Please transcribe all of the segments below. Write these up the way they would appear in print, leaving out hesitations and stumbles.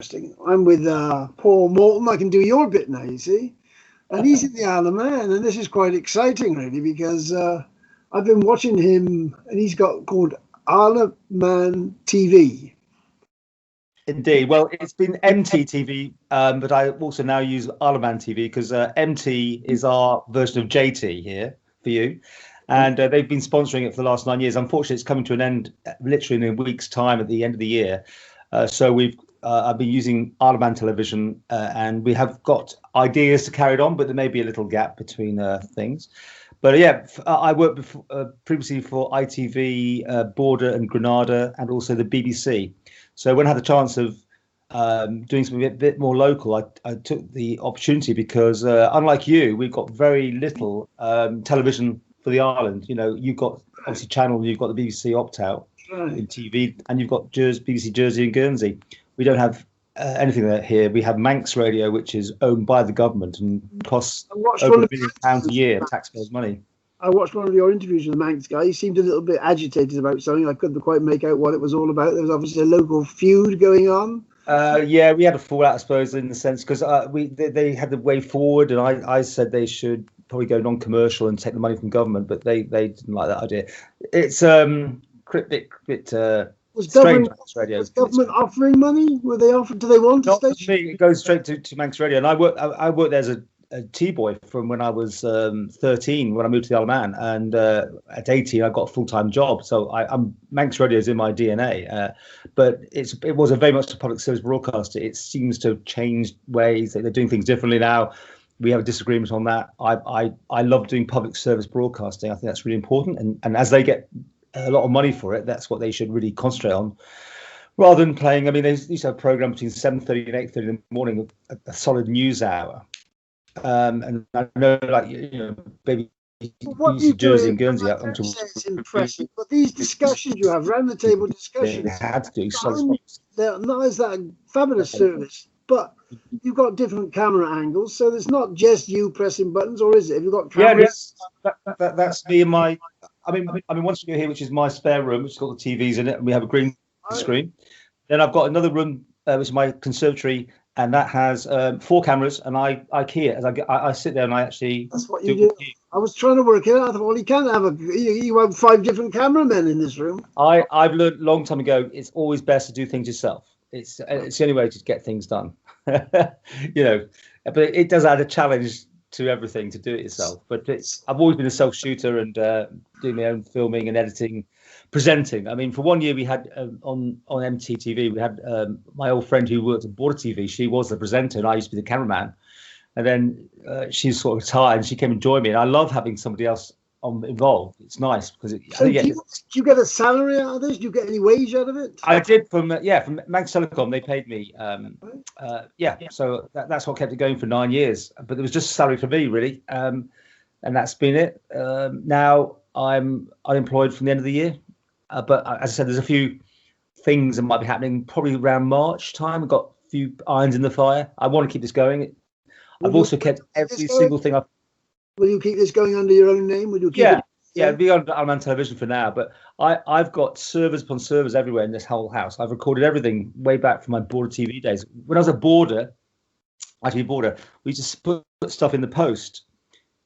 interesting. I'm with Paul Moulton. I can do your bit now, you see. And he's in the Isle of Man, and this is quite exciting, really, because I've been watching him, and he's got called Isle of Man TV. Indeed. Well, it's been MT TV, but I also now use Isle of Man TV because MT is our version of JT here for you. And they've been sponsoring it for the last 9 years. Unfortunately, it's coming to an end literally in a week's time at the end of the year. So I've been using Isle of Man television, and we have got ideas to carry it on, but there may be a little gap between things. But yeah, I worked previously for ITV, Border and Granada, and also the BBC. So when I had the chance of doing something a bit more local, I took the opportunity because unlike you, we've got very little television for the island. You know, you've got obviously Channel, you've got the BBC opt-out in TV, and you've got BBC Jersey and Guernsey. We don't have anything here. We have Manx Radio, which is owned by the government and costs over £1 billion a year, taxpayers' money. I watched one of your interviews with the Manx guy. He seemed a little bit agitated about something. I couldn't quite make out what it was all about. There was obviously a local feud going on. Yeah, we had a fallout, I suppose, in the sense because they had the way forward, and I said they should probably go non-commercial and take the money from government, but they didn't like that idea. It's bit strange. Was government offering money? Were they offered? Do they want a station? Not me. It goes straight to Manx Radio, and I worked there as a T-boy from when I was 13 when I moved to the Isle of Man, and at 18 I got a full-time job. So I'm Manx Radio is in my DNA, but it was a very much a public service broadcaster. It seems to have changed ways. They're doing things differently now. We have a disagreement on that. I love doing public service broadcasting. I think that's really important, and as they get a lot of money for it, that's what they should really concentrate on, rather than playing. I mean, they used to have a program between 7:30 and 8:30 in the morning, a solid news hour. And I know, like, you know, maybe Jersey and Guernsey. It's impressive, but these discussions you have, round the table discussions, they had to do not as that fabulous service, but you've got different camera angles, so there's not just you pressing buttons, or is it? Have you got cameras? Yeah, that's me and my. I mean, once you go here, which is my spare room, which has got the TVs in it, and we have a green screen. Then I've got another room, which is my conservatory, and that has 4 cameras, and I key it as I sit there and I actually. That's what you do. I was trying to work it out. I thought, well, you can't have you have 5 different cameramen in this room. I've learned a long time ago. It's always best to do things yourself. It's the only way to get things done. You know, but it does add a challenge to everything to do it yourself. But I've always been a self-shooter and doing my own filming and editing, presenting. I mean, for 1 year we had on MTTV, we had my old friend who worked at Border TV. She was the presenter and I used to be the cameraman. And then she's sort of retired and she came and joined me. And I love having somebody else involved. It's nice because do you get a salary out of this? Do you get any wage out of it? I did from Manx Telecom. They paid me. So that's what kept it going for 9 years. But it was just a salary for me, really, and that's been it. Now I'm unemployed from the end of the year. But as I said, there's a few things that might be happening probably around March time. I've got a few irons in the fire. I want to keep this going. I've also kept every single thing I've. Will you keep this going under your own name? Will you keep it? Yeah, it'll be on Isle of Man television for now. But I've got servers upon servers everywhere in this whole house. I've recorded everything way back from my Border TV days. When I was at Border, we just put stuff in the post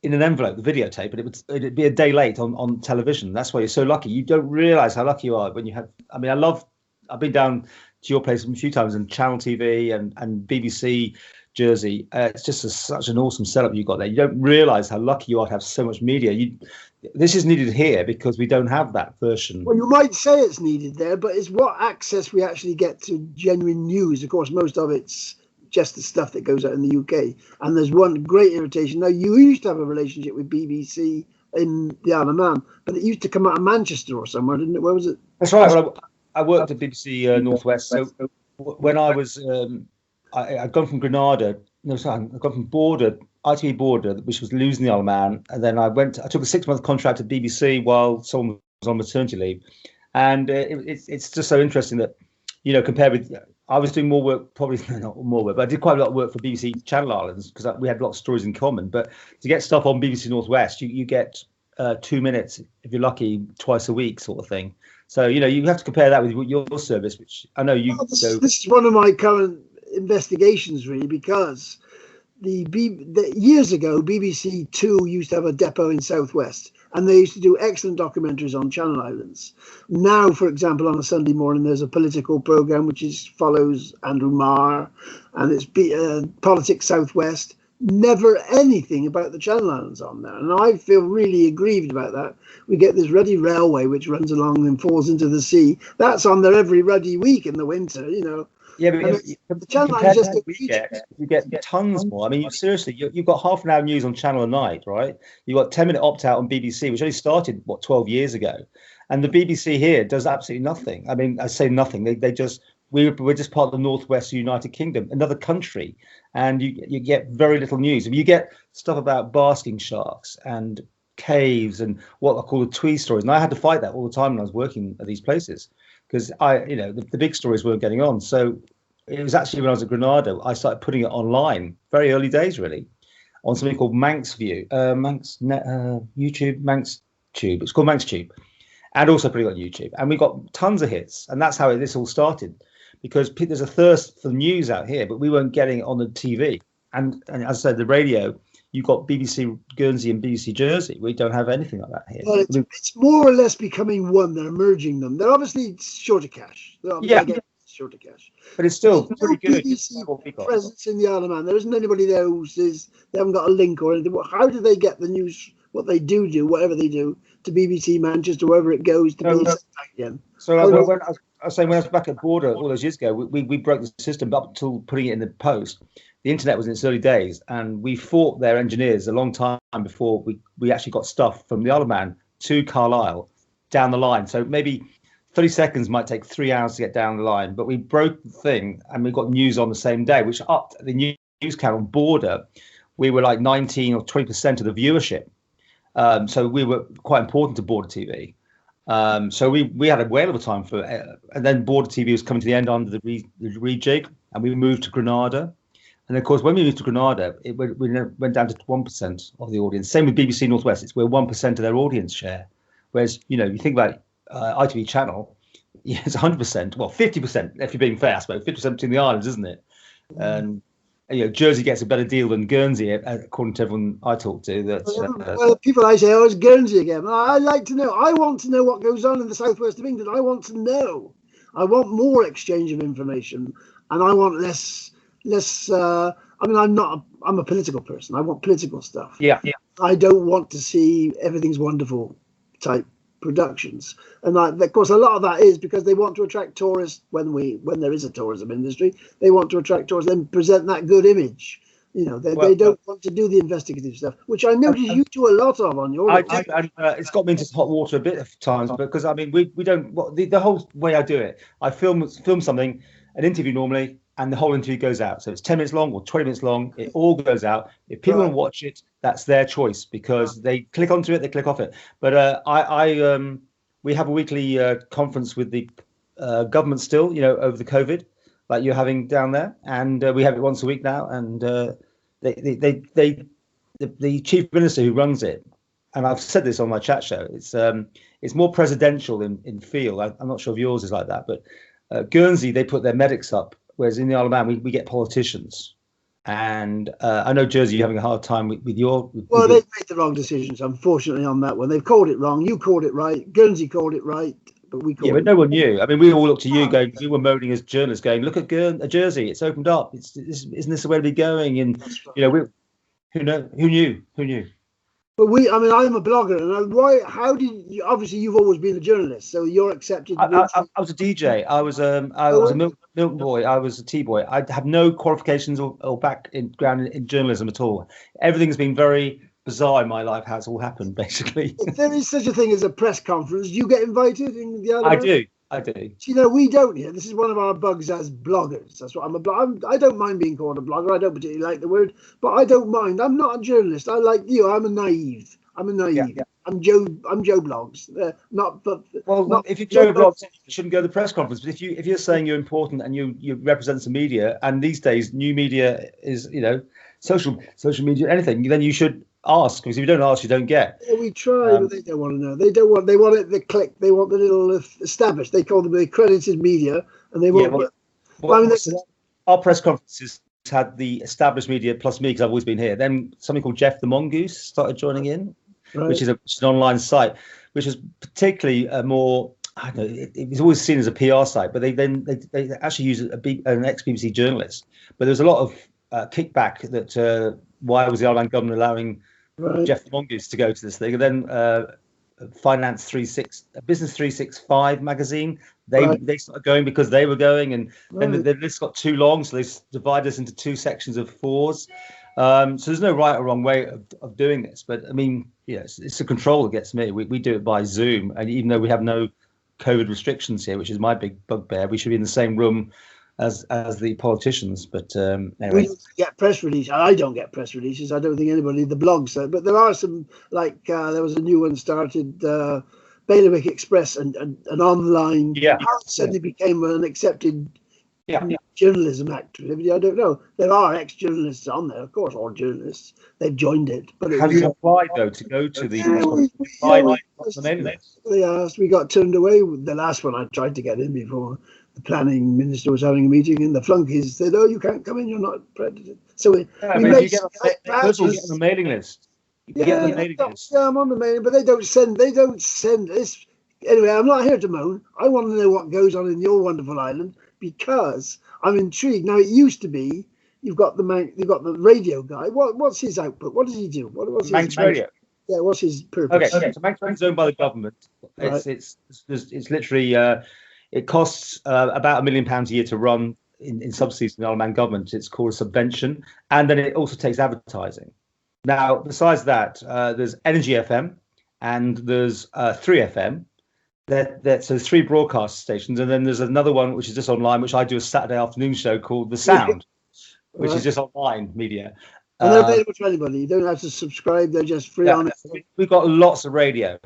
in an envelope, the videotape, and it'd be a day late on television. That's why you're so lucky. You don't realise how lucky you are when you have. I mean, I've been down to your place a few times and Channel TV and BBC Jersey. It's just such an awesome setup you got there. You don't realise how lucky you are to have so much media. This is needed here because we don't have that version. Well, you might say it's needed there, but it's what access we actually get to genuine news. Of course, most of it's just the stuff that goes out in the UK. And there's one great irritation. Now, you used to have a relationship with BBC in the Isle of Man, but it used to come out of Manchester or somewhere, didn't it? Where was it? That's right. Well, I worked at BBC Northwest. So when I was... I'd gone from Granada, I'd gone from Border, ITV Border, which was losing the Isle of Man, and then I took a 6-month contract at BBC while someone was on maternity leave, and it's just so interesting that, you know, compared with, I was doing more work, probably not more work, but I did quite a lot of work for BBC Channel Islands because we had a lot of stories in common. But to get stuff on BBC Northwest, you get 2 minutes if you're lucky, twice a week, sort of thing. So, you know, you have to compare that with your service, which I know you. This is one of my current investigations really, because years ago, BBC Two used to have a depot in Southwest, and they used to do excellent documentaries on Channel Islands. Now, for example, on a Sunday morning, there's a political program which follows Andrew Marr, and it's Politics Southwest. Never anything about the Channel Islands on there, and I feel really aggrieved about that. We get this ruddy railway which runs along and falls into the sea. That's on there every ruddy week in the winter, you know. Yeah, but the Channel Islands just you get tons more. I mean, seriously, you've got half an hour news on Channel a night, right? You've got 10-minute opt-out on BBC, which only started, 12 years ago. And the BBC here does absolutely nothing. I mean, I say nothing. We're just part of the Northwest United Kingdom, another country, and you get very little news. I mean, you get stuff about basking sharks and caves and what I call the twee stories. And I had to fight that all the time when I was working at these places, because the big stories weren't getting on. So it was actually when I was at Granada, I started putting it online, very early days really, on something called Manx View, YouTube, Manx Tube. It's called Manx Tube, and also putting it on YouTube. And we got tons of hits, and that's how this all started, because there's a thirst for news out here, but we weren't getting it on the TV. And as I said, the radio, you've got BBC Guernsey and BBC Jersey. We don't have anything like that here. Well, it's more or less becoming one. They're merging them. They're obviously short of cash. Short of cash. But it's still pretty good. BBC presence in the Isle of Man. There isn't anybody there who says they haven't got a link or anything. How do they get the news, what they do, whatever they do, to BBC Manchester, wherever it goes, to be again? So when I was saying, when I was back at Border all those years ago, we broke the system up until putting it in the post. The internet was in its early days, and we fought their engineers a long time before we actually got stuff from the Isle of Man to Carlisle down the line. So maybe 30 seconds might take 3 hours to get down the line, but we broke the thing and we got news on the same day, which upped the news count on Border. We were like 19 or 20% of the viewership. So we were quite important to Border TV. So we had a whale of a time for it. And then Border TV was coming to the end under the rejig, and we moved to Granada. And of course, when we moved to Granada, we went down to 1% of the audience. Same with BBC Northwest, we're 1% of their audience share. Whereas, you think about ITV Channel, it's 100%, well, 50%, if you're being fair, I suppose, 50% between the islands, isn't it? And Jersey gets a better deal than Guernsey, according to everyone I talk to. Well, people I say, it's Guernsey again. I like to know. I want to know what goes on in the southwest of England. I want to know. I want more exchange of information, and I want less. I mean, I'm a political person. I want political stuff. Yeah. I don't want to see everything's wonderful type productions, and of course a lot of that is because they want to attract tourists. When there is a tourism industry, they want to attract tourists and present that good image. They don't want to do the investigative stuff, which I notice you do a lot of on your. I do, and it's got me into hot water a bit of times, because I mean we don't. The whole way I do it, I film something, an interview normally, and the whole interview goes out. So it's 10 minutes long or 20 minutes long. It all goes out. If people want to watch it, that's their choice, because they click onto it, they click off it. But we have a weekly conference with the government still, over the COVID, like you're having down there, and we have it once a week now. And the chief minister who runs it, and I've said this on my chat show, it's more presidential in feel. I'm not sure if yours is like that, but Guernsey, they put their medics up. Whereas in the Isle of Man, we get politicians. And I know, Jersey, you're having a hard time with your... Well, they've made the wrong decisions, unfortunately, on that one. They've called it wrong. You called it right. Guernsey called it right, but we called it... Yeah, but no one knew. I mean, we all looked to you going... We were moaning as journalists going, look at Jersey, it's opened up. Isn't this the way to be going? And, who knew? But I'm a blogger, and how did you? Obviously, you've always been a journalist, so you're accepted. I was a DJ. I was a milk boy. I was a tea boy. I have no qualifications or background in journalism at all. Everything's been very bizarre in my life. How it's all happened, basically. If there is such a thing as a press conference, do you get invited in the other? I do. We don't here. This is one of our bugs as bloggers. That's what I don't mind being called a blogger. I don't particularly like the word, but I don't mind. I'm not a journalist. I like you. I'm a naive. Yeah. I'm Joe Blogs. If you're Joe Blogs, you shouldn't go to the press conference. But if you're saying you're important and you represent some media, and these days new media is social media, anything, then you should ask, because if you don't ask, you don't get. Yeah, we try, but they don't want to know. They want it. The click. They want the little established. They call them the accredited media, and they want. our press conferences had the established media plus me, because I've always been here. Then something called Jeff the Mongoose started joining in, Right. which is an online site, which was particularly more. I don't know. It was always seen as a PR site, but they actually use an ex-BBC journalist. But there was a lot of kickback that why was the Isle of Man government allowing Jeff the Mongoose to go to this thing? And then Business 365 magazine, they started going because they were going, and then the list got too long, so they divided us into two sections of 4s. So there's no right or wrong way of doing this, but I mean, yes, it's the control that gets me. We do it by Zoom, and even though we have no COVID restrictions here, which is my big bugbear, we should be in the same room as the politicians. But anyway, we get press releases. I don't get press releases. I don't think anybody. The blogs, but there are some. Like there was a new one started, Bailiwick Express, and an online. Suddenly became an accepted. Journalism activity. I don't know. There are ex-journalists on there, of course, all journalists. They've joined it. But have you applied though to go to the? They asked. We got turned away. The last one I tried to get in before the planning minister was having a meeting, and the flunkies said, "Oh, you can't come in. You're not accredited." So we you get on the mailing list. I'm on the mailing, but they don't send this. Anyway, I'm not here to moan. I want to know what goes on in your wonderful island, because I'm intrigued. Now, it used to be you've got the radio guy. What's his output? What does he do? What's Manx radio? Yeah, what's his purpose? Okay, so Manx radio is owned by the government. It's literally it costs about £1 million a year to run in subsidies from the Isle of Man government. It's called a subvention, and then it also takes advertising. Now, besides that, there's Energy FM and there's 3FM. So 3 broadcast stations, and then there's another one which is just online, which I do a Saturday afternoon show called The Sound, which is just online media. And they're available to anybody. You don't have to subscribe; they're just free on it. We've got lots of radio,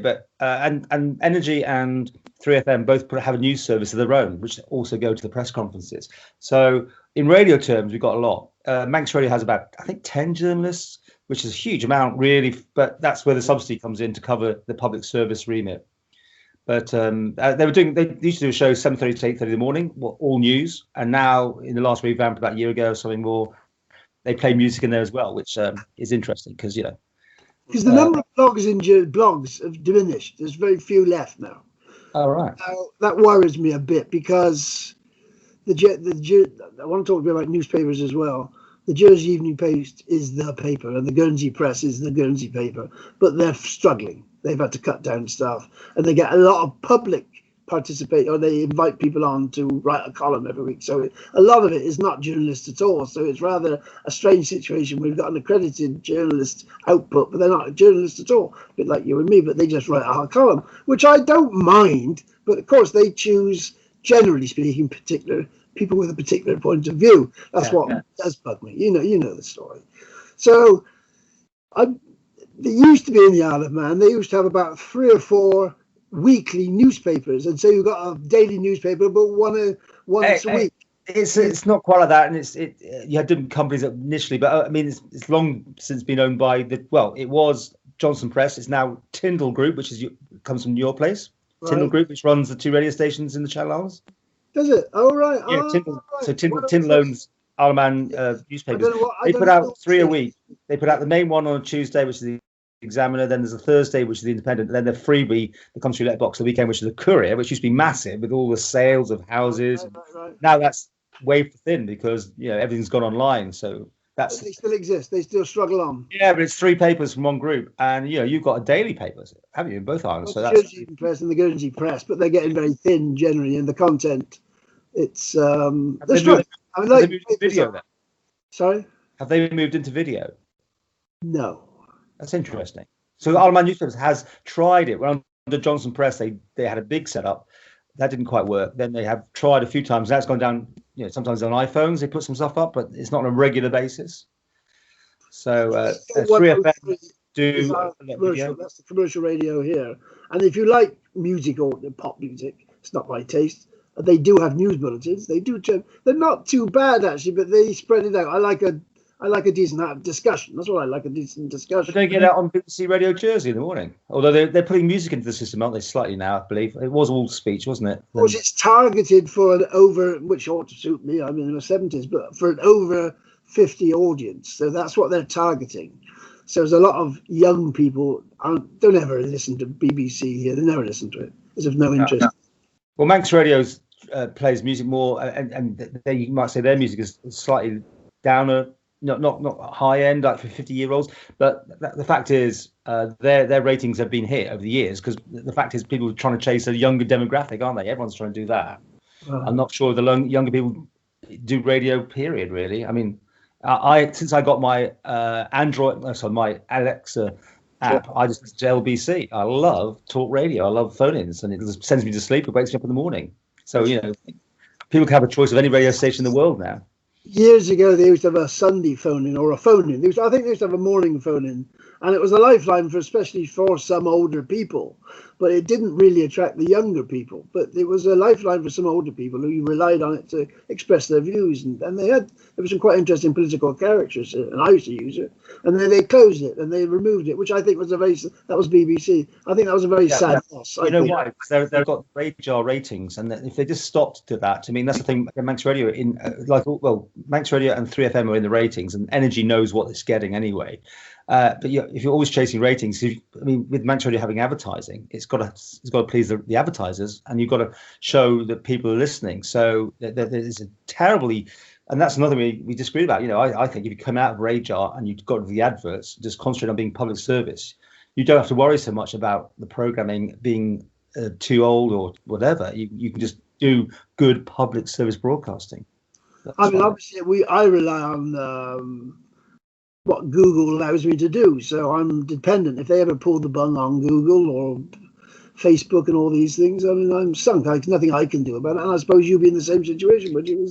but and Energy and 3FM both have a news service of their own, which also go to the press conferences. So in radio terms, we've got a lot. Manx Radio has about, I think, 10 journalists, which is a huge amount, really. But that's where the subsidy comes in to cover the public service remit. But they used to do a show 7:30 to 8:30 in the morning, all news. And now, in the last revamp about a year ago or something more, they play music in there as well, which is interesting because because the number of blogs have diminished. There's very few left now. All right. That worries me a bit, because I want to talk a bit about newspapers as well. The Jersey Evening Post is the paper, and the Guernsey Press is the Guernsey paper, but they're struggling. They've had to cut down staff, and they get a lot of public participate, or they invite people on to write a column every week. So a lot of it is not journalists at all. So it's rather a strange situation. We've got an accredited journalist output, but they're not journalists at all, a bit like you and me, but they just write a column, which I don't mind. But of course, they choose, generally speaking, particular people with a particular point of view. That's what does bug me. You know the story. So they used to be in the Isle of Man. They used to have about 3 or 4 weekly newspapers, and so you've got a daily newspaper, but once a week. It's not quite like that, and you had different companies initially, but I mean it's long since been owned by it was Johnson Press. It's now Tyndall Group, which comes from your place. Right. Tyndall Group, which runs the 2 radio stations in the Channel Islands. Does it? Oh right. Yeah, Tyndall. Right. So Tyndall owns Isle of Man newspapers. They put out 3 a week. They put out the main one on a Tuesday, which is the Examiner, then there's a Thursday, which is the Independent, and then the freebie that comes through Letterbox the weekend, which is the Courier, which used to be massive with all the sales of houses. Right. Now that's waved thin because everything's gone online. So they still exist. They still struggle on. Yeah, but it's 3 papers from one group, and you've got a daily paper, haven't you, in both islands? So that's the Jersey Press and the Guernsey Press, but they're getting very thin generally in the content. It's Have they moved into video then? Sorry? Have they moved into video? No. That's interesting. So the Isle of Man newspapers has tried it. Well, under Johnson Press, they had a big setup. That didn't quite work. Then they have tried a few times. That's gone down, sometimes on iPhones, they put some stuff up, but it's not on a regular basis. So 3FM do commercial. That's the commercial radio here. And if you like music or pop music, it's not my taste. They do have news bulletins. They do. They're not too bad actually, but they spread it out. I like a I like a decent discussion. That's what I like, a decent discussion. But they get out on BBC Radio Jersey in the morning. Although they're putting music into the system, aren't they? Slightly now, I believe. It was all speech, wasn't it? Of course, it's targeted for an over, which ought to suit me. I'm in the 70s, but for an over 50 audience. So that's what they're targeting. So there's a lot of young people don't ever listen to BBC here. They never listen to it. There's of no interest. Well, Manx Radio plays music more, and they, you might say their music is slightly downer, not high end like for 50-year-olds. But the fact is, their ratings have been hit over the years because the fact is people are trying to chase a younger demographic, aren't they? Everyone's trying to do that. I'm not sure the younger people do radio. Period. Really. I mean, since I got my my Alexa app, I just listen to LBC. I love talk radio. I love phone-ins, and it just sends me to sleep. It wakes me up in the morning. So people can have a choice of any radio station in the world now. Years ago, they used to have a Sunday phone-in or a phone-in. I think they used to have a morning phone-in, and it was a lifeline especially for some older people. But it didn't really attract the younger people. But it was a lifeline for some older people who relied on it to express their views. And there were some quite interesting political characters, and I used to use it. And then they closed it and they removed it, which I think was that was BBC. I think that was a very sad loss. You know why? Because they've got radar ratings, and if they just stopped to that, I mean, that's the thing. Manx Radio Manx Radio and 3FM are in the ratings, and Energy knows what it's getting anyway. But if you're always chasing ratings, with Manx Radio having advertising, it's got to please the advertisers, and you've got to show that people are listening. So there's a terribly, and that's another thing we disagree about. I think if you come out of radar and you've got the adverts, just concentrate on being public service, you don't have to worry so much about the programming being too old or whatever. You can just do good public service broadcasting. Obviously, I rely on what Google allows me to do. So I'm dependent. If they ever pull the bung on Google or Facebook and all these things, I'm sunk. There's nothing I can do about it. And I suppose you'd be in the same situation, would you?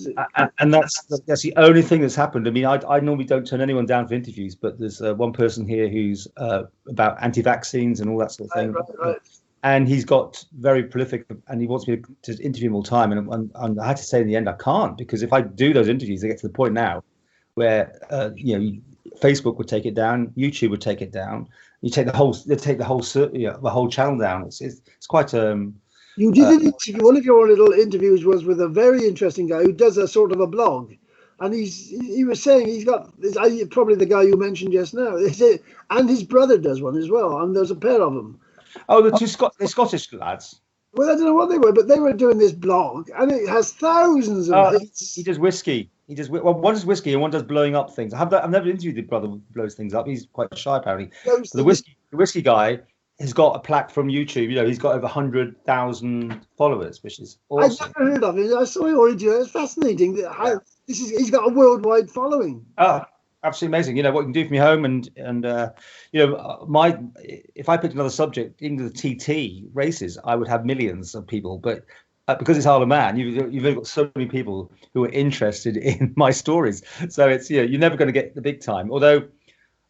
And that's the only thing that's happened. I normally don't turn anyone down for interviews, but there's one person here who's about anti-vaccines and all that sort of thing. Right. And he's got very prolific, and he wants me to interview him all the time. And I had to say in the end, I can't, because if I do those interviews, they get to the point now where Facebook would take it down, YouTube would take it down. They take the whole channel down. It's quite You did an interview. One of your little interviews was with a very interesting guy who does a sort of a blog, and he was saying he's got probably the guy you mentioned just now, and his brother does one as well, and there's a pair of them. Oh, the Scottish lads. Well, I don't know what they were, but they were doing this blog, and it has thousands of hits. He does whiskey. One does whiskey and one does blowing up things. I've never interviewed the brother who blows things up. He's quite shy, apparently. The whiskey guy has got a plaque from YouTube. He's got over 100,000 followers, which is awesome. I've never heard of it. I saw your interview. It's fascinating. He's got a worldwide following. Oh, absolutely amazing. What you can do from your home, and if I picked another subject, into the TT races, I would have millions of people, but because it's Isle of Man, you've got so many people who are interested in my stories. So it's you're never going to get the big time. Although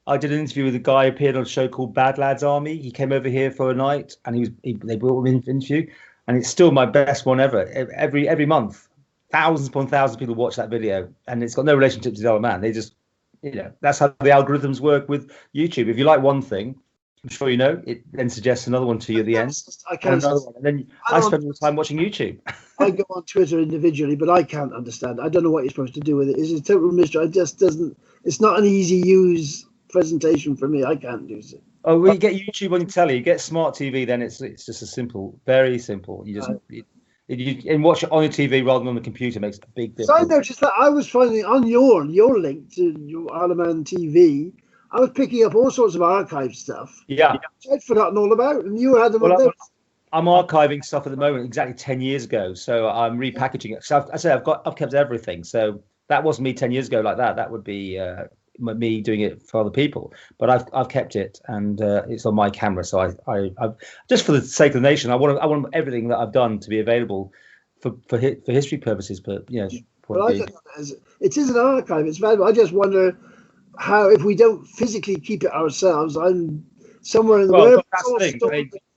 I did an interview with a guy who appeared on a show called Bad Lads Army. He came over here for a night, and they brought him in for an interview, and it's still my best one ever. Every month, thousands upon thousands of people watch that video, and it's got no relationship to the Isle of Man. They just that's how the algorithms work with YouTube. If you like one thing, I'm sure it then suggests another one to you at the end. And then I spend more time watching YouTube. I go on Twitter individually, but I can't understand. I don't know what you're supposed to do with it. It's a total mystery. It's not an easy use presentation for me. I can't use it. Oh, when you get YouTube on your telly, you get smart TV, then it's just a simple, very simple. You just and watch it on your TV rather than on the computer makes a big difference. So I noticed that I was finding on your link to your Isle of Man TV, I was picking up all sorts of archive stuff. Yeah. I'd forgotten all about, and you had them up there. I'm archiving stuff at the moment exactly 10 years ago, so I'm repackaging it. So I've kept everything. So that wasn't me 10 years ago like that. That would be me doing it for other people. But I've kept it, and it's on my camera. So I just for the sake of the nation, I want everything that I've done to be available for history purposes. But it is an archive. It's valuable. I just wonder how, if we don't physically keep it ourselves, I'm somewhere in the world.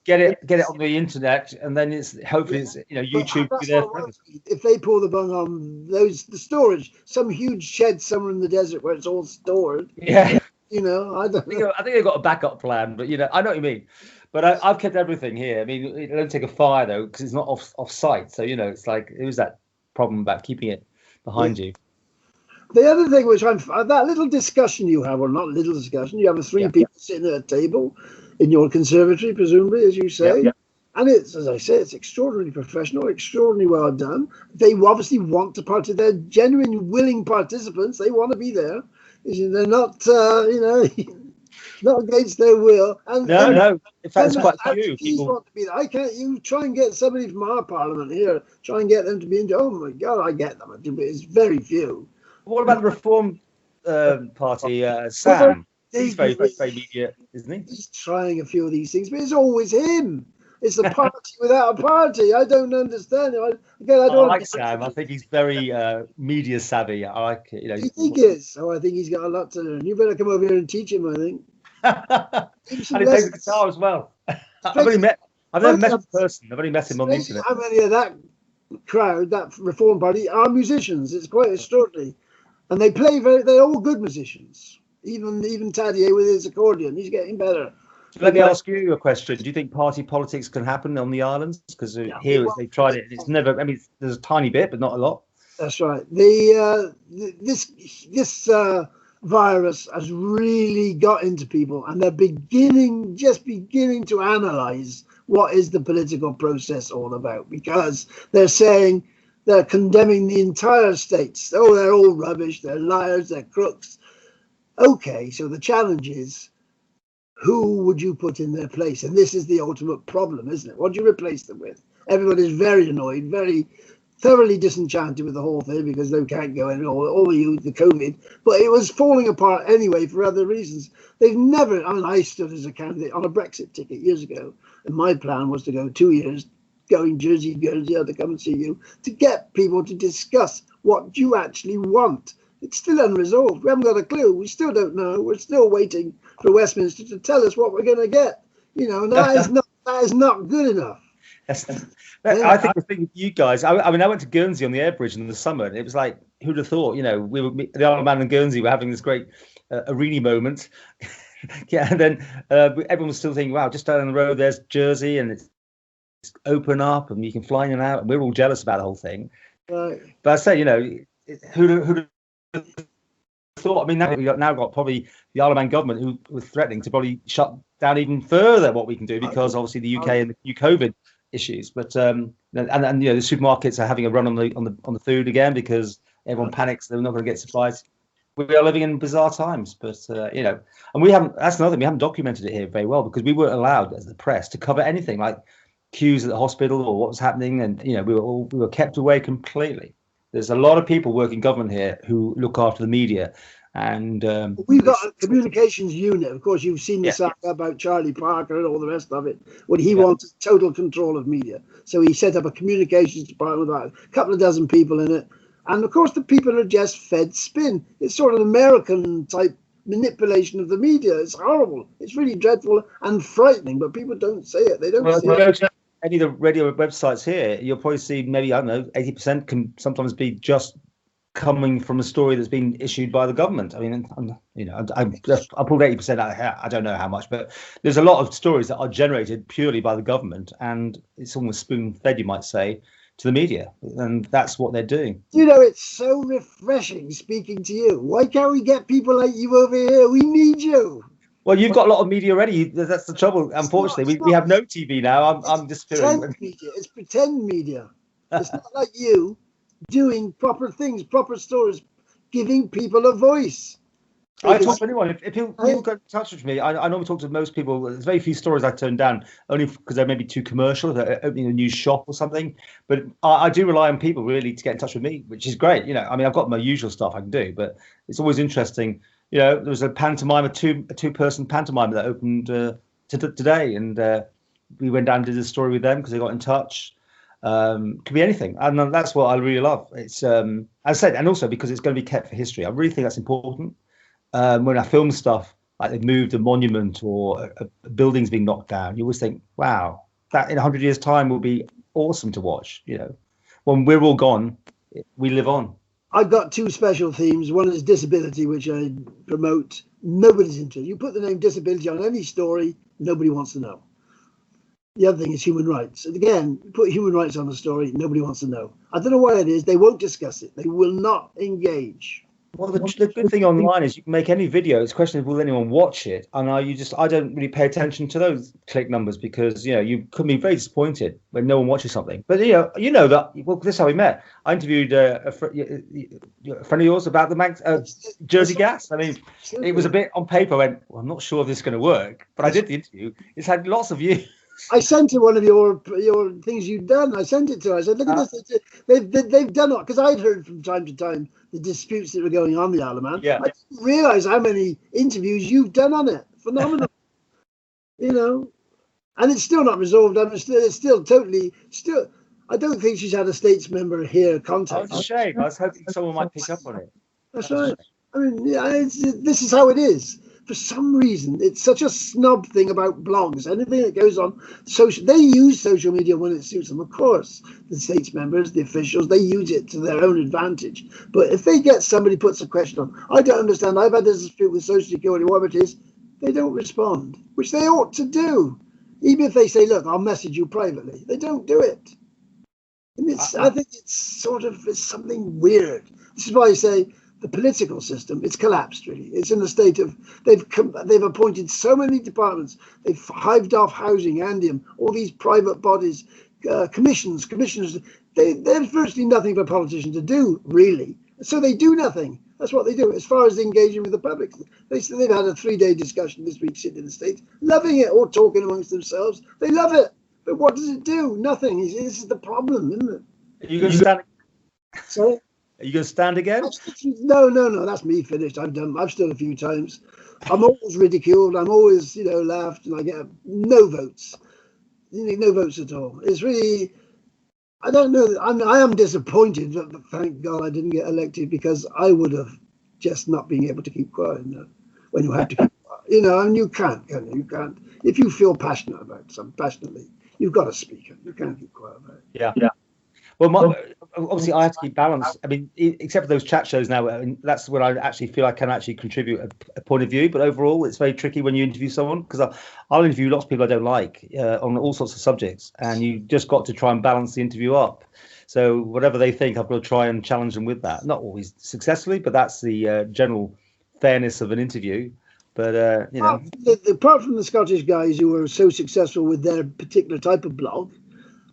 get it on the internet, and then it's hopefully it's YouTube will be there forever. If they pull the bung on the storage, some huge shed somewhere in the desert where it's all stored. Yeah. I don't know. I think they've got a backup plan, but I know what you mean. But I've kept everything here. I mean, it don't take a fire though, because it's not off site. So it's like it was that problem about keeping it behind you. The other thing which that little discussion you have, or not little discussion, you have three people sitting at a table in your conservatory, presumably, as you say. Yeah. And it's, as I say, it's extraordinarily professional, extraordinarily well done. They obviously want to participate. They're genuine, willing participants. They want to be there. They're not, not against their will. And no. In fact, it's quite a few people want to be there. I can't. You try and get somebody from our parliament here. Try and get them to be into. Oh my God, I get them. But it's very few. What about the Reform Party, Sam? He's very media, isn't he? He's trying a few of these things, but it's always him. It's the party without a party. I don't understand it. I like Sam. I think he's very media savvy. I like it. You think he is? Oh, I think he's got a lot to learn. You better come over here and teach him, I think. And he plays the guitar as well. I've never met him in person. I've only met him on the internet. How many of that crowd, that Reform Party, are musicians? It's quite extraordinary. And they play they're all good musicians. Even Tadier with his accordion, he's getting better. Let me ask you a question. Do you think party politics can happen on the islands? Because here they've tried it. It's never. I mean, there's a tiny bit, but not a lot. That's right. This virus has really got into people, and they're just beginning to analyze what is the political process all about, because they're saying they're condemning the entire states. Oh, they're all rubbish. They're liars. They're crooks. Okay, so the challenge is, who would you put in their place? And this is the ultimate problem, isn't it? What do you replace them with? Everybody's very annoyed, very thoroughly disenchanted with the whole thing because they can't go in, all the COVID. But it was falling apart anyway for other reasons. They've never, I stood as a candidate on a Brexit ticket years ago, and my plan was to go 2 years, going Jersey, to come and see you, to get people to discuss what you actually want. It's still unresolved. We haven't got a clue. We still don't know. We're still waiting for Westminster to tell us what we're going to get. And that is not good enough. I think the thing with you guys, I went to Guernsey on the air bridge in the summer, and it was like, who'd have thought? The Isle of Man and Guernsey were having this great arena moment. And then everyone was still thinking, wow, just down the road there's Jersey, and it's open up, and you can fly in and out, and we're all jealous about the whole thing. Right. But I say, who'd thought? I mean, we've now got probably the Isle of Man government who was threatening to probably shut down even further what we can do, because obviously the UK and the new COVID issues. But and the supermarkets are having a run on the food again because everyone panics they're not going to get supplies. We are living in bizarre times, but and we haven't. That's another thing, we haven't documented it here very well, because we weren't allowed as the press to cover anything like queues at the hospital or what was happening, and we were kept away completely. There's a lot of people working government here who look after the media, and we've got a communications unit. Of course, you've seen the saga about Charlie Parker and all the rest of it, when he wanted total control of media. So he set up a communications department with about a couple of dozen people in it, and of course the people are just fed spin. It's sort of an American type manipulation of the media. It's horrible. It's really dreadful and frightening, but people don't say it. They don't say it. Any of the radio websites here, you'll probably see maybe, I don't know, 80% can sometimes be just coming from a story that's been issued by the government. I mean, I pulled 80% out of here. I don't know how much, but there's a lot of stories that are generated purely by the government, and it's almost spoon-fed, you might say, to the media, and that's what they're doing. It's so refreshing speaking to you. Why can't we get people like you over here? We need you. Well, you've got a lot of media already. That's the trouble. Unfortunately, we have no TV now. I'm just pretend media. It's pretend media. It's not like you doing proper things, proper stories, giving people a voice. I talk to anyone. If people get in touch with me, I normally talk to most people. There's very few stories I turn down, only because they're maybe too commercial. They're opening a new shop or something. But I do rely on people really to get in touch with me, which is great. I mean, I've got my usual stuff I can do, but it's always interesting. There was a pantomime, a two-person pantomime that opened today, and we went down and did a story with them because they got in touch. Could be anything, and that's what I really love. It's as I said, and also because it's going to be kept for history. I really think that's important. When I film stuff, like they've moved a monument or a building's being knocked down, you always think, wow, that in 100 years' time will be awesome to watch. You know, when we're all gone, we live on. I've got two special themes. One is disability, which I promote. Nobody's interested. You put the name disability on any story, nobody wants to know. The other thing is human rights. And again, put human rights on a story, nobody wants to know. I don't know why it is. They won't discuss it. They will not engage. Well, the good thing online is you can make any video. It's a question of will anyone watch it, and I don't really pay attention to those click numbers because you could be very disappointed when no one watches something. But you know that. Well, this is how we met. I interviewed a friend of yours about the Manx Jersey Gas. I mean, it was a bit on paper. I went, well, I'm not sure if this is going to work, but I did the interview. It's had lots of views. I sent her one of your things you'd done. I sent it to her. I said, look at this. They've done it. Because I'd heard from time to time the disputes that were going on the Isle of Man. Yeah. I didn't realise how many interviews you've done on it. Phenomenal. And it's still not resolved. It's still totally. I don't think she's had a States member here contact. Oh, it's a shame. I was hoping someone might pick up on it. That's right. I mean, this is how it is. For some reason, it's such a snob thing about blogs. Anything that goes on social, they use social media when it suits them. Of course, the States members, the officials, they use it to their own advantage. But if they get somebody puts a question on, I don't understand. I've had this dispute with Social Security, whatever it is, they don't respond, which they ought to do. Even if they say, "Look, I'll message you privately," they don't do it. And I think it's something weird. This is why I say, the political system, it's collapsed really. It's in a state of, they've appointed so many departments. They've hived off housing, Andium, all these private bodies, commissions. There's virtually nothing for a politician to do, really. So they do nothing. That's what they do. As far as engaging with the public, they've had a 3-day discussion this week sitting in the States, loving it, or talking amongst themselves. They love it. But what does it do? Nothing. This is the problem, isn't it? Are you going to stand? Sorry? Are you going to stand again? No, that's me finished. I've stood a few times. I'm always ridiculed. I'm always, laughed, and I get no votes. No votes at all. It's really, I don't know. I am disappointed, but thank God I didn't get elected, because I would have just not been able to keep quiet when you have to keep quiet. And you can't, can you? You can't. If you feel passionate about something, passionately, you've got to speak it. You can't keep quiet about it. Yeah. Well, obviously, I have to keep balance. I mean, except for those chat shows now, that's when I actually feel I can actually contribute a point of view. But overall, it's very tricky when you interview someone, because I'll interview lots of people I don't like on all sorts of subjects, and you just got to try and balance the interview up. So whatever they think, I've got to try and challenge them with that. Not always successfully, but that's the general fairness of an interview. But apart from the Scottish guys who were so successful with their particular type of blog,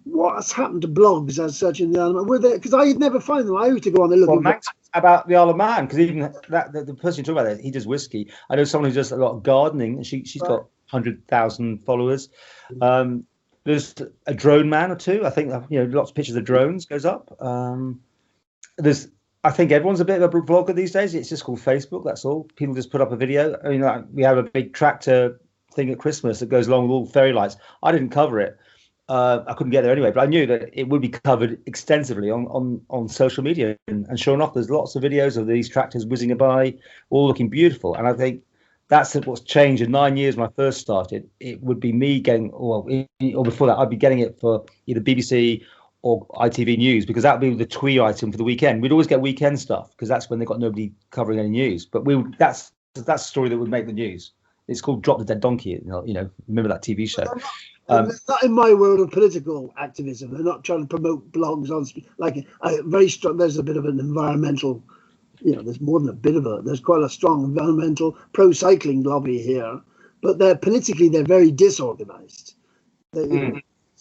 what's happened to blogs as such in the Isle of Man? Were there? Because I had never find them. I used to go on there looking. Well, Max, about the Isle of Man, because even the person you talk about, he does whiskey. I know someone who does a lot of gardening, and she's got 100,000 followers. There's a drone man or two. I think lots of pictures of drones goes up. I think everyone's a bit of a vlogger these days. It's just called Facebook. That's all. People just put up a video. I mean, we have a big tractor thing at Christmas that goes along with all the fairy lights. I didn't cover it. I couldn't get there anyway, but I knew that it would be covered extensively on social media. And sure enough, there's lots of videos of these tractors whizzing by, all looking beautiful. And I think that's what's changed in 9 years when I first started. It would be me getting, or before that, I'd be getting it for either BBC or ITV News, because that would be the twee item for the weekend. We'd always get weekend stuff, because that's when they've got nobody covering any news. But that's a story that would make the news. It's called Drop the Dead Donkey. Remember that TV show? Not in my world of political activism. They're not trying to promote blogs on very strong. There's a bit of an environmental, there's more than a bit of there's quite a strong environmental pro-cycling lobby here, but they're very disorganized.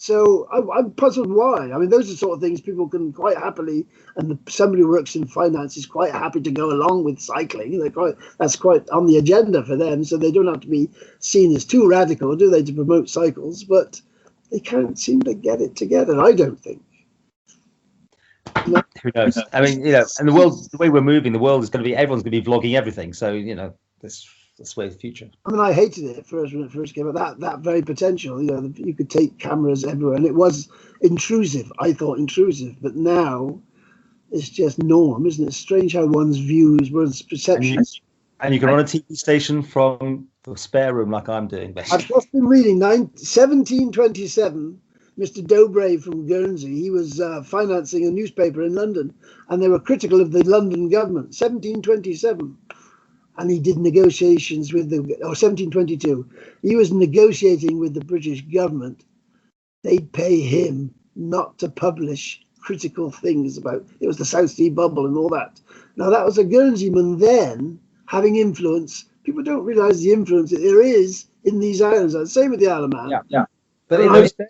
So I'm puzzled why. I mean, those are the sort of things people can quite happily, and somebody who works in finance is quite happy to go along with cycling. That's quite on the agenda for them, so they don't have to be seen as too radical, do they, to promote cycles? But they can't seem to get it together, I don't think. No? Who knows? I mean, and the way we're moving, the world is going to be, everyone's going to be vlogging everything. So, that's the way of the future. I mean, I hated it first when it first came out. That very potential, you could take cameras everywhere, and it was intrusive. I thought intrusive, but now it's just norm, isn't it? It's strange how one's views, one's perceptions And you can run a TV station from the spare room like I'm doing, basically. I've just been reading 1727. Mr. Dobray from Guernsey, he was financing a newspaper in London, and they were critical of the London government. 1727. And he did negotiations with the, or 1722. He was negotiating with the British government. They'd pay him not to publish critical things about, it was the South Sea bubble and all that. Now, that was a Guernseyman then having influence. People don't realise the influence that there is in these islands. Same with the Isle of Man. Yeah. But in those days,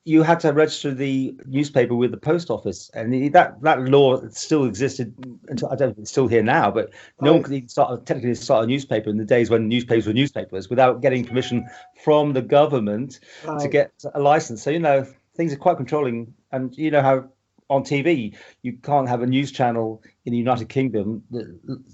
you had to register the newspaper with the post office, and that law still existed until, I don't know if it's still here now, but no one could technically start a newspaper in the days when newspapers were newspapers without getting permission from the government to get a license. So, things are quite controlling, and you know how on TV you can't have a news channel in the United Kingdom that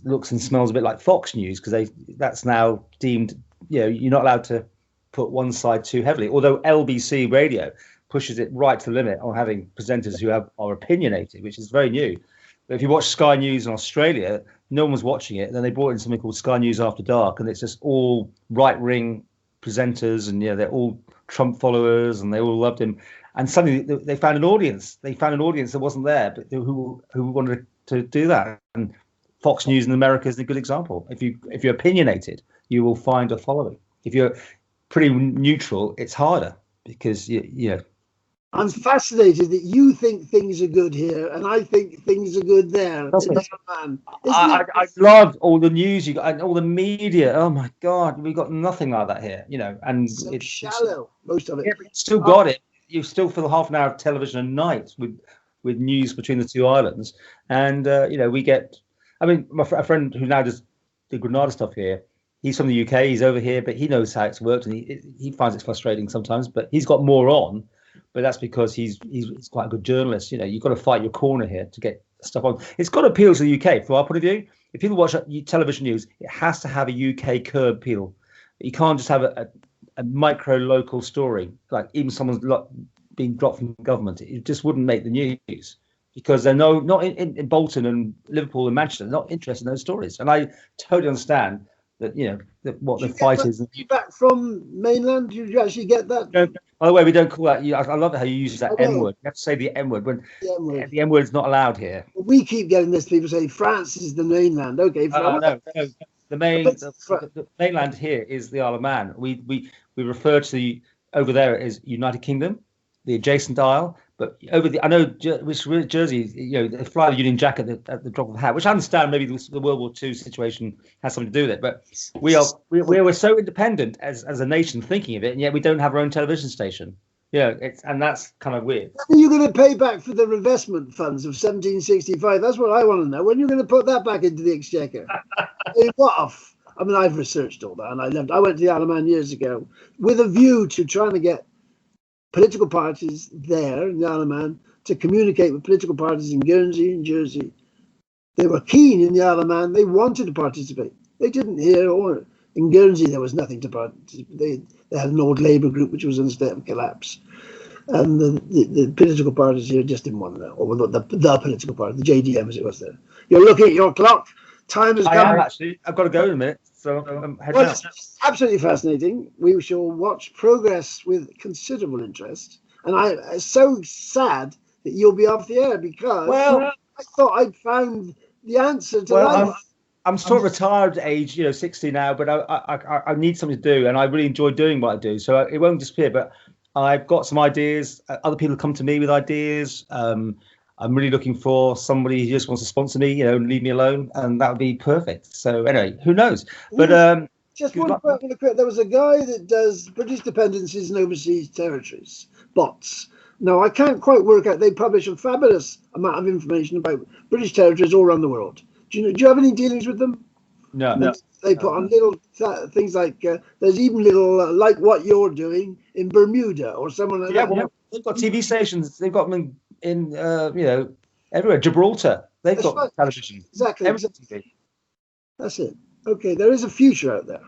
looks and smells a bit like Fox News, because that's now deemed, you're not allowed to put one side too heavily, although LBC radio pushes it right to the limit on having presenters who are opinionated, which is very new. But if you watch Sky News in Australia, no one was watching it. Then they brought in something called Sky News After Dark, and it's just all right-wing presenters, and they're all Trump followers, and they all loved him. And suddenly they found an audience. They found an audience that wasn't there, but who wanted to do that. And Fox News in America is a good example. If you're opinionated, you will find a following. If you're pretty neutral, it's harder, because I'm fascinated that you think things are good here and I think things are good there. I love all the news you got and all the media. Oh my God, we got nothing like that here, and so it's shallow, most of it. Yeah, but you still got it. You still fill half an hour of television a night with news between the two islands. And, we get, a friend who now does the Granada stuff here, he's from the UK, he's over here, but he knows how it's worked, and he finds it frustrating sometimes, but he's got more on. But that's because he's quite a good journalist. You've got to fight your corner here to get stuff on. It's got to appeal to the UK from our point of view. If people watch television news, it has to have a UK curb appeal. You can't just have a micro local story, like even someone's being dropped from government. It just wouldn't make the news, because they're not in Bolton and Liverpool and Manchester, they're not interested in those stories. And I totally understand that, what the fight is. Feedback from mainland, did you actually get that? By the way, we don't call that. I love how you use that M word. You have to say the M word when the M word is not allowed here. We keep getting this. People say France is the mainland. Okay, no. The mainland here is the Isle of Man. We refer to over there as United Kingdom, the adjacent isle. But I know Jersey, they fly the Union Jack at the drop of a hat, which I understand. Maybe the World War II situation has something to do with it. But we're so independent as a nation, thinking of it, and yet we don't have our own television station. And that's kind of weird. When are you going to pay back for the reinvestment funds of 1765? That's what I want to know. When are you going to put that back into the exchequer? I've researched all that, and I went to the Isle of Man years ago with a view to trying to get political parties there in the Isle of Man to communicate with political parties in Guernsey and Jersey. They were keen in the Isle of Man. They wanted to participate. They didn't hear, or in Guernsey there was nothing to participate. They had an old Labour group which was in a state of collapse. And the political parties here just didn't want to know, or the political party, the JDM as it was there. You're looking at your clock. Time has come. I am actually. I've got to go in a minute. So I'm heading out. It's absolutely fascinating. We shall watch progress with considerable interest. And I'm so sad that you'll be off the air, because I thought I'd found the answer to life. I'm sort of retired age, 60 now, but I need something to do, and I really enjoy doing what I do. So it won't disappear. But I've got some ideas. Other people come to me with ideas. I'm really looking for somebody who just wants to sponsor me, and leave me alone, and that would be perfect. So anyway, who knows? But just one question. There was a guy that does British dependencies in overseas territories, bots. Now, I can't quite work out. They publish a fabulous amount of information about British territories all around the world. Do you have any dealings with them? No. They put on little things like there's even little like what you're doing in Bermuda or somewhere like that. Well, they've got TV stations. They've got them in everywhere. Gibraltar. They've got television. Exactly. That's it. Okay, there is a future out there.